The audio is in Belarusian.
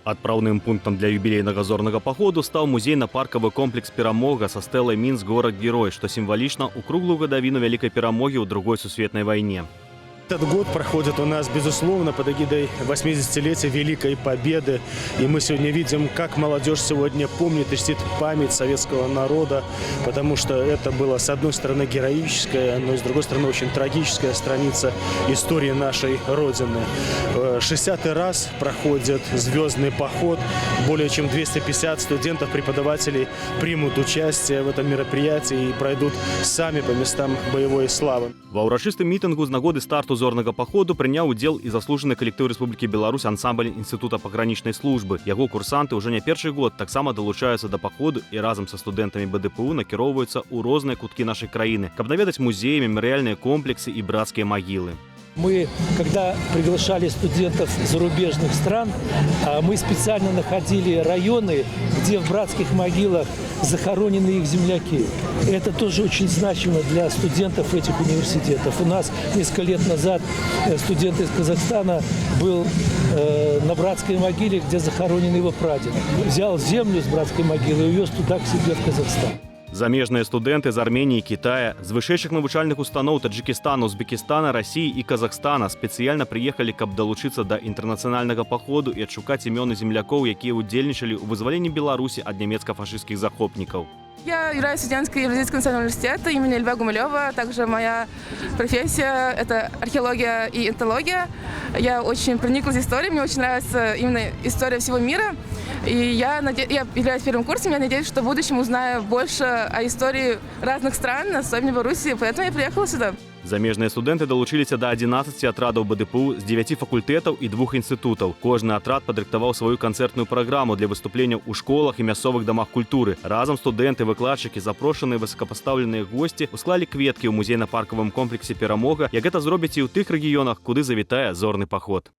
Адпраўным пунктам для юбілейнага зорнага паходу стаў музейна-паркавы комплекс «Перамога» са стэлай «Мінск. Горад-герой», што сімвалічна ў круглую гадавіну вялікай перамогі ў Другой сусветнай вайне. Этот год проходит у нас, безусловно, под эгидой 80-летия Великой Победы. И мы сегодня видим, как молодежь сегодня помнит и чтит память советского народа, потому что это было, с одной стороны, героическая, но с другой стороны, очень трагическая страница истории нашей Родины. 60-й раз проходит звездный поход. Более чем 250 студентов, преподавателей примут участие в этом мероприятии и пройдут сами по местам боевой славы. Ва ўрачыстым мітынгу з нагоды старту зорнага паходу прыняў удзел і заслужаны калектыў Рэспублікі Беларусь ансамбль Інстытута пагранічнай службы. Яго курсанты ўжо не першы год таксама далучаюцца да паходу і разам са студэнтамі БДПУ накіроўваюцца ў розныя куткі нашай краіны, каб наведаць музеі, мемарыяльныя комплексы і брацкія магілы. Мы, когда приглашали студентов зарубежных стран, мы специально находили районы, где в братских могилах захоронены их земляки. Это тоже очень значимо для студентов этих университетов. У нас несколько лет назад студент из Казахстана был на братской могиле, где захоронен его прадед. Взял землю с братской могилы и увез туда к себе в Казахстан. Замежныя студэнты з Арменіі, Китая, з вышэйшых навучальных устаноў Таджикистана, Узбекистана, России і Казахстана спецыяльна прыехалі, каб далучыцца да інтэрнацыянальнага паходу і адшукаць імёны землякоў, якія ўдзельнічалі ў вызваленні Беларусі ад нямецка-фашысцкіх захопнікаў. Я являюсь студенткой Евразийского национального университета имени Льва Гумилева. Также моя профессия – это археология и этнология. Я очень прониклась историей, мне очень нравится именно история всего мира. И я являюсь первым курсом, я надеюсь, что в будущем узнаю больше о истории разных стран, особенно Беларуси, поэтому я приехала сюда. Замежныя студэнты далучыліся да 11 атрадаў БДПУ з 9 факультэтаў і 2 інстытутаў. Кожны атрад падрыхтаваў сваю канцэртную праграму для выступленняў у школах і мясцовых дамах культуры. Разам студэнты, выкладчыкі, запрошаныя высокапастаўленыя госці усклалі кветкі ў музейна-паркавым комплексе «Перамога», як гэта зробяць і ў тых рэгіёнах, куды завітае зорны паход.